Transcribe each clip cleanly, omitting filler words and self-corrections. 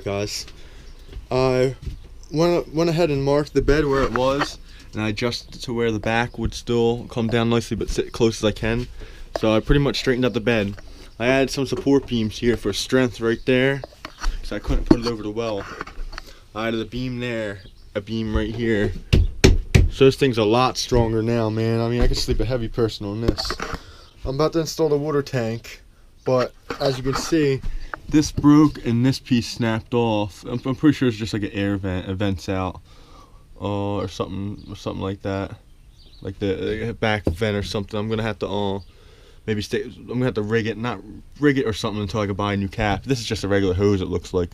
Alright guys, I went ahead and marked the bed where it was, and I adjusted it to where the back would still come down nicely but sit close as I can. So I pretty much straightened out the bed. I added some support beams here for strength right there, so I couldn't put it over the well. I added a beam there, a beam right here. So this thing's a lot stronger now, man. I mean, I could sleep a heavy person on this. I'm about to install the water tank, but as you can see, this broke and this piece snapped off. I'm pretty sure it's just like an air vent, it vents out, or something like that, like the back vent or something. I'm gonna have to maybe I'm gonna have to rig it or something until I can buy a new cap. This is just a regular hose. It looks like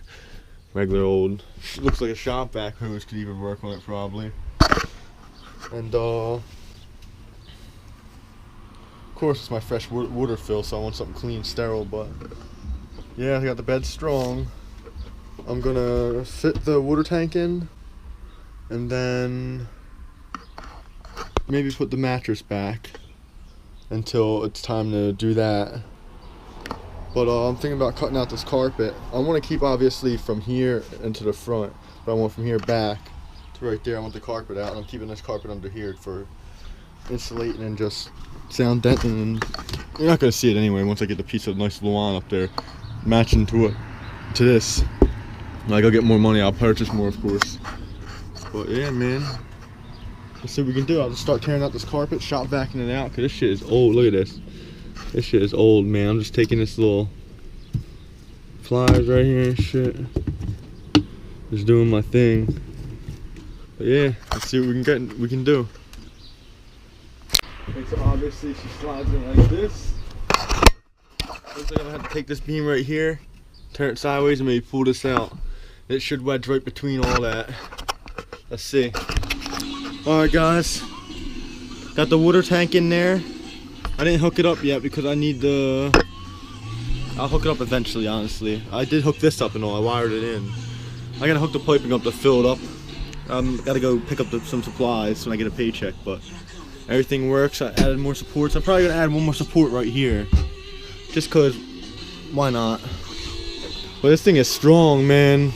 regular old. It looks like a shop vac hose could even work on it probably. And of course it's my fresh water fill, so I want something clean, sterile. But yeah, I got the bed strong. I'm gonna fit the water tank in, and then maybe put the mattress back until it's time to do that. But I'm thinking about cutting out this carpet. I want to keep obviously from here into the front, but I want from here back to right there. I want the carpet out, and I'm keeping this carpet under here for insulating and just sound denting. And you're not gonna see it anyway once I get the piece of nice lawn up there matching to this. When I go get more money, I'll purchase more, of course. But yeah, man, let's see what we can do. I'll just start tearing out this carpet, shop vacuuming it out, because this shit is old. Look at this. This shit is old, man. I'm just taking this little pliers right here and shit, just doing my thing. But yeah, let's see what we can do. Okay, so obviously she slides in like this. Looks like I'm gonna have to take this beam right here, turn it sideways, and maybe pull this out. It should wedge right between all that. Let's see. Alright guys, got the water tank in there. I didn't hook it up yet because I need I'll hook it up eventually, honestly. I did hook this up and all, I wired it in. I gotta hook the piping up to fill it up. Gotta go pick up some supplies when I get a paycheck, but everything works. I added more supports. I'm probably gonna add one more support right here, just cause, why not? But this thing is strong, man.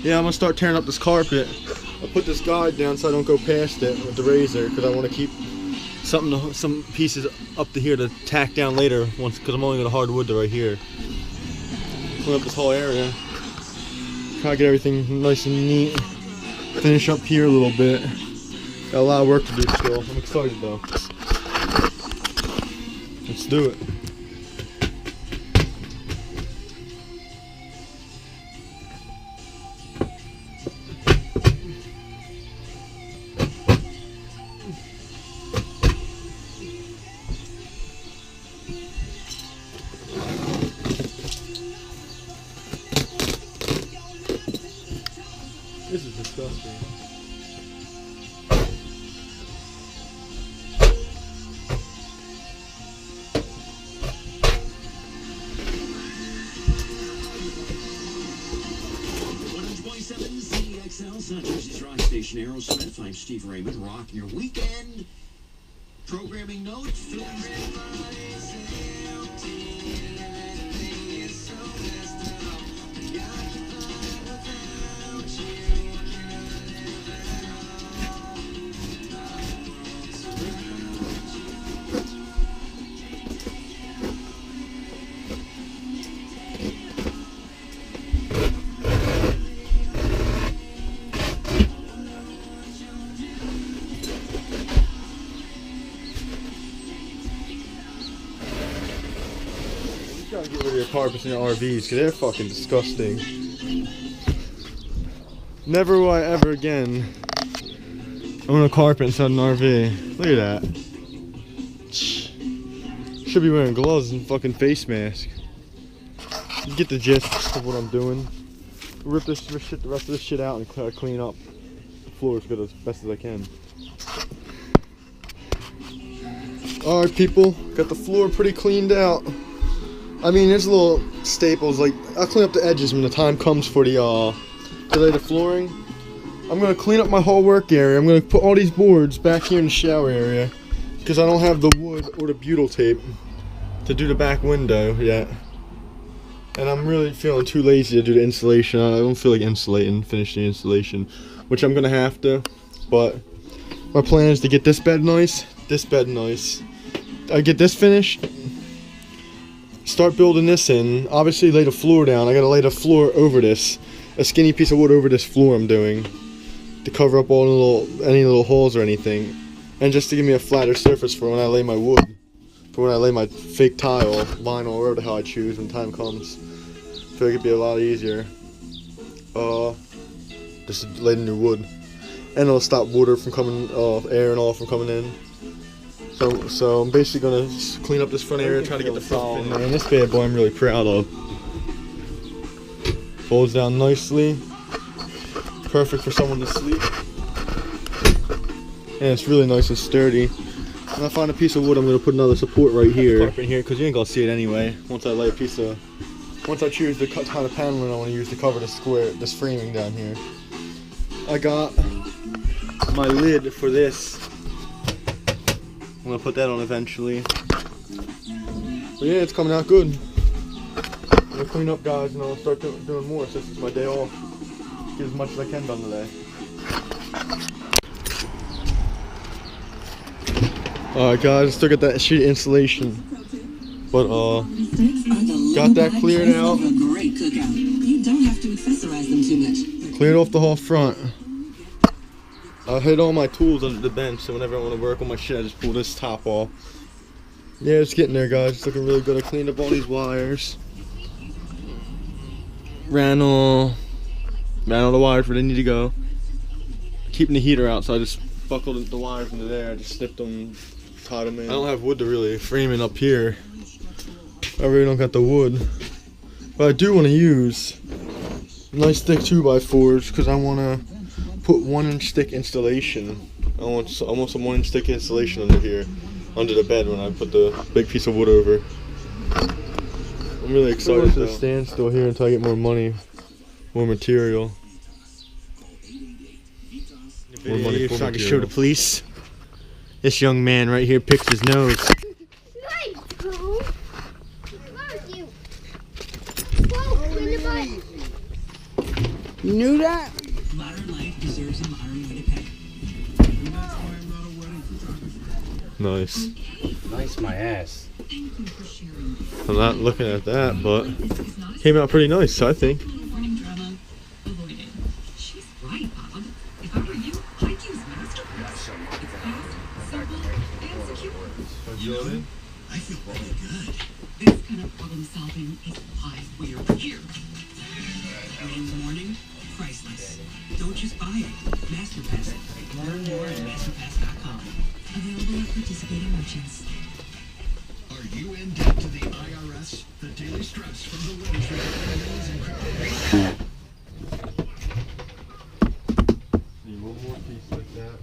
Yeah, I'm gonna start tearing up this carpet. I'll put this guide down so I don't go past it with the razor, because I want to keep some pieces up to here to tack down later, because I'm only gonna hardwood to right here. Clean up this whole area. Try to get everything nice and neat. Finish up here a little bit. Got a lot of work to do still. I'm excited though. Let's do it. This is disgusting. South Jersey's Rock Station, Aerosmith. I'm Steve Raymond, rocking your weekend. Programming notes. Gotta get rid of your carpets in your RVs, because they're fucking disgusting. Never will I ever again own a carpet inside an RV. Look at that. Should be wearing gloves and fucking face mask. You get the gist of what I'm doing. Rip the rest of this shit out and clean up the floors as best as I can. Alright people, got the floor pretty cleaned out. I mean, there's little staples, like, I'll clean up the edges when the time comes for to lay the flooring. I'm going to clean up my whole work area. I'm going to put all these boards back here in the shower area, because I don't have the wood or the butyl tape to do the back window yet. And I'm really feeling too lazy to do the installation. I don't feel like finishing the installation, which I'm gonna have to. But my plan is to get this bed nice, I get this finished, start building this in. Obviously lay the floor down. I gotta lay the floor over this, a skinny piece of wood over this floor I'm doing, to cover up all the any little holes or anything, and just to give me a flatter surface for when I lay my wood, for when I lay my fake tile, vinyl, whatever the hell I choose when time comes. I feel like it'd be a lot easier. Just to lay the new wood, and it'll stop water from coming, air and all from coming in. So I'm basically gonna clean up this front area, try to get the front. Man, this bad boy I'm really proud of. Folds down nicely, perfect for someone to sleep, and it's really nice and sturdy. When I find a piece of wood, I'm gonna put another support right here. In here, cause you ain't gonna see it anyway. Once I choose the kind of paneling I want to use to cover this framing down here. I got my lid for this. I'm gonna put that on eventually. But yeah, it's coming out good. I'm gonna clean up, guys, and I'll start doing more since it's my day off. Get as much as I can done today. Alright guys, still got that sheet installation. But got that cleared out. Cleared off the whole front. I hid all my tools under the bench, so whenever I want to work on my shit, I just pull this top off. Yeah, it's getting there, guys. It's looking really good. I cleaned up all these wires. Ran all the wires where they need to go. Keeping the heater out, so I just buckled the wires into there. I just snipped them, tied them in. I don't have wood to really frame it up here. I really don't got the wood. But I do want to use nice thick 2x4s because I want to put 1-inch thick installation. I want some 1-inch thick installation under here, under the bed when I put the big piece of wood over. I'm really excited. To stand still here until I get more money, more material. More money. Trying to show the police. This young man right here picks his nose. You knew that? Modern life deserves a modern way to pay. Nice. Nice, my ass. I'm not looking at that, but came out pretty nice, I think. She's right, Bob. If I were you, I'd use Masterclass. It's fast, simple, and secure. You know, I feel really good. This kind of problem solving is why we're here. In the morning, priceless. Don't just buy it. Masterpass it. Learn more at masterpass.com. Available at participating merchants. Are you in debt to the IRS? The daily stress from the wage for Need one more piece like that.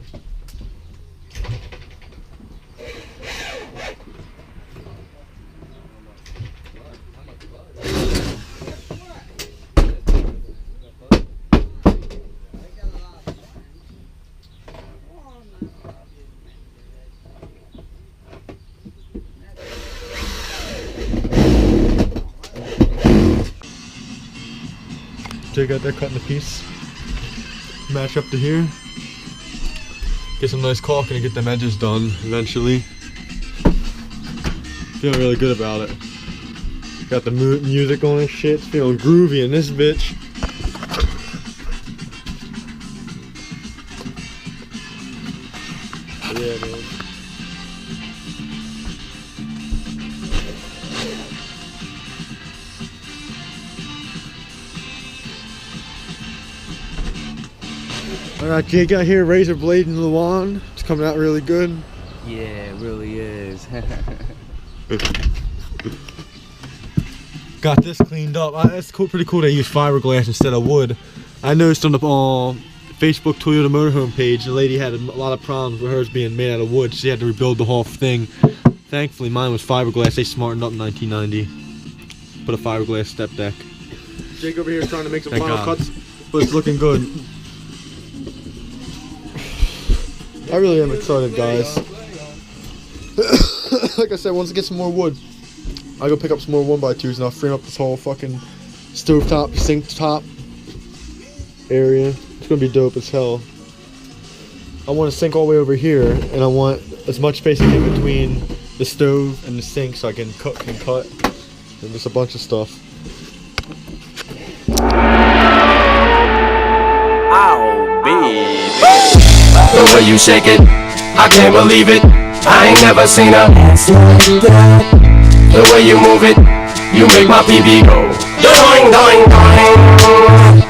Jay got that cut in a piece. Match up to here. Get some nice caulking and get them edges done eventually. Feeling really good about it. Got the music on and shit. Feeling groovy in this bitch. Yeah, man. Alright, Jake got here, razor blade in the lawn. It's coming out really good. Yeah, it really is. Got this cleaned up. It's cool, pretty cool they use fiberglass instead of wood. I noticed on the Facebook Toyota motorhome page, the lady had a lot of problems with hers being made out of wood. She had to rebuild the whole thing. Thankfully, mine was fiberglass. They smartened up in 1990. Put a fiberglass step deck. Jake over here trying to make some final cuts, but it's looking good. I really am excited, guys. Like I said, once I get some more wood, I'll go pick up some more 1x2s and I'll frame up this whole fucking stovetop, sink top area. It's gonna be dope as hell. I want to sink all the way over here, and I want as much space in between the stove and the sink so I can cook and cut, and just a bunch of stuff. Ow, baby. The way you shake it, I can't believe it. I ain't never seen a ass like that. The way you move it, you make my PB go doing, doing, doing.